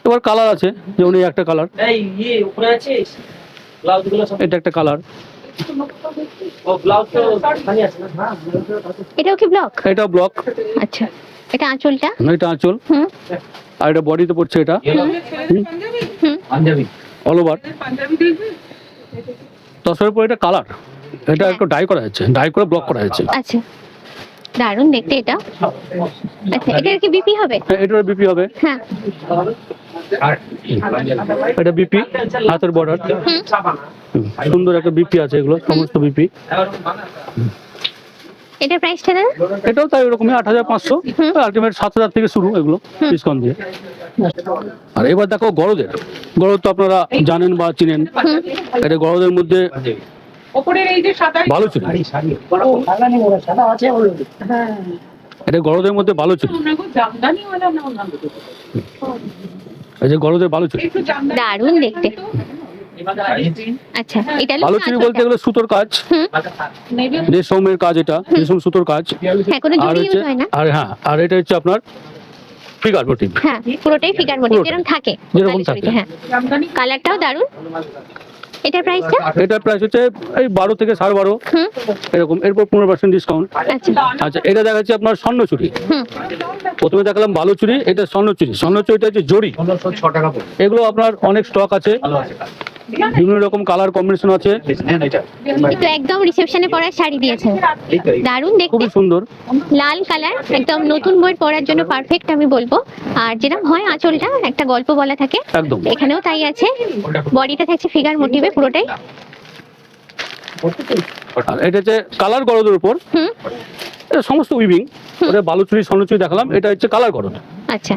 এবার কালার আছে, যেমন এই একটা কালার, এটা একটা কালার, এটাও কি ব্লক? এটা ব্লক, আচ্ছা, এটা আঁচলটা, এটা আঁচল, হুম আর এটা বডিতে পড়ছে, এটা হুম অল ওভার। তার পর এটা কালার, এটা একটু ডাই করা হয়েছে, ডাই করে ব্লক করা হয়েছে। আচ্ছা, দারুণ দেখতে এটা। আচ্ছা, এটার কি বিপি হবে? হ্যাঁ, এটার বিপি হবে। হ্যাঁ, এটা বিপি, হাতের বর্ডার, সুন্দর একটা বিপি আছে, এগুলো সমস্ত বিপি। এটার প্রাইসটা দাদা? এটাও তাই ওরকমই 8,500, আলটিমেট 7,000 থেকে শুরু, এগুলো ডিসকাউন্ট দিয়ে। আর এবার দেখো গরদের, গরদ তো আপনারা জানেন বা চিনেন। এটা গরদের মধ্যে বালুচুরি, এটা গরদের মধ্যে বালুচুরি, এই যে গরদের বালুচুরি, দারুণ দেখতে। আচ্ছা, এটা হলো বালুচুরি বলতে এগুলো সুতোর কাজ, রেশমের কাজ, এটা রেশম সুতোর কাজ। হ্যাঁ, কোনো আর জুড়ি হচ্ছে, ইউজ হয় না। আর হ্যাঁ, আর এটা হচ্ছে আপনার ফিগার মোটিভ। হ্যাঁ, পুরোটাই ফিগার মোটিভ যেরকম থাকে, যেরকম থাকে। হ্যাঁ, কালারটাও দারুণ। এটার প্রাইসটা? এটার প্রাইস হচ্ছে এই 12 থেকে 12.5 এরকম, এরপর 15% ডিসকাউন্ট। আচ্ছা আচ্ছা, এটা দেখাচ্ছে আপনার স্বর্ণচুরি। হুম প্রথমে দেখালাম বালুচুরি, এটা স্বর্ণচুরি। স্বর্ণচুরিটা হচ্ছে জড়ি, এগুলো আপনার অনেক স্টক আছে, বিভিন্ন রকম কালার কম্বিনেশন আছে। কিন্তু একদম রিসেপশনে পরার শাড়ি দিয়েছেন, দারুণ দেখতে, খুবই সুন্দর। লাল কালার, একদম নতুন বই পরার জন্য পারফেক্ট আমি বলবো। আর যেরকম হয় আঁচলটা একটা গল্প বলা থাকে, একদম এখানেও তাই আছে। বডিটা থাকছে ফিগার মোটিভে পুরোটাই। আর এটা হচ্ছে কালার গরদের উপর, হুম এটা সমস্ত উইভিং। ওটা বালুচুরি স্বর্ণচুরি দেখালাম, এটা হচ্ছে কালার গরদ, আচ্ছা,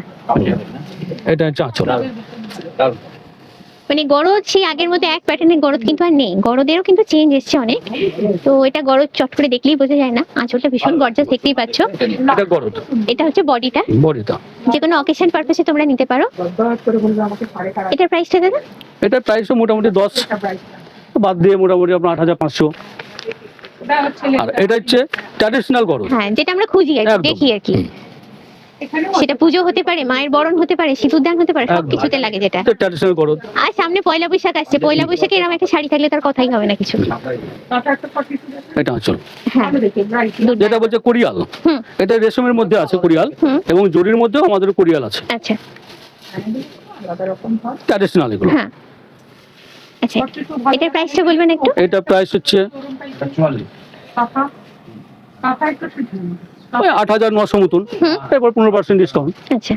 এটা হচ্ছে আঁচল। মানে গরদ সেই আগের মতো এক প্যাটার্নের গরদ কিন্তু আর নেই, গরদেরও কিন্তু চেঞ্জ এসছে অনেক। তো এটা গরদ চট করে দেখলেই বোঝা যায় না, আঁচলটা ভীষণ গর্জাস, দেখতেই পাচ্ছ। এটা গরদ, এটা হচ্ছে বডিটা, বডিটা যে কোনো অকেশন পারপাসে তোমরা নিতে পারো। এটার প্রাইসটা দাদা? এটার প্রাইসও মোটামুটি 10 বাদ দিয়ে মোটামুটি আপনার 8,500। আর এটা হচ্ছে ট্র্যাডিশনাল গরদ, হ্যাঁ, যেটা আমরা খুঁজি আর কি, একদম। দেখি আর কি। সেটা পুজো হতে পারে, মায়ের বরণ হতে পারে, সিঁদুরদান হতে পারে, সবকিছুতে লাগে যেটা। ট্র্যাডিশনাল গরদ। আর সামনে পয়লা বৈশাখ আসছে, পয়লা বৈশাখে এরকম একটা শাড়ি থাকলে তার কথাই হবে না কিছু। এটা আঁচল, হ্যাঁ, যেটা বলছে কোরিয়াল, হুম এটা রেশমের মধ্যে আছে কোরিয়াল, হুম এবং জরির মধ্যেও আমাদের কোরিয়াল আছে। আচ্ছা, ট্র্যাডিশনাল এগুলো। হ্যাঁ আচ্ছা, এটার প্রাইসটা বলবেন একটু? এটা প্রাইস হচ্ছে 8,900 মতন, এরপর 15% ডিসকাউন্ট। আচ্ছা,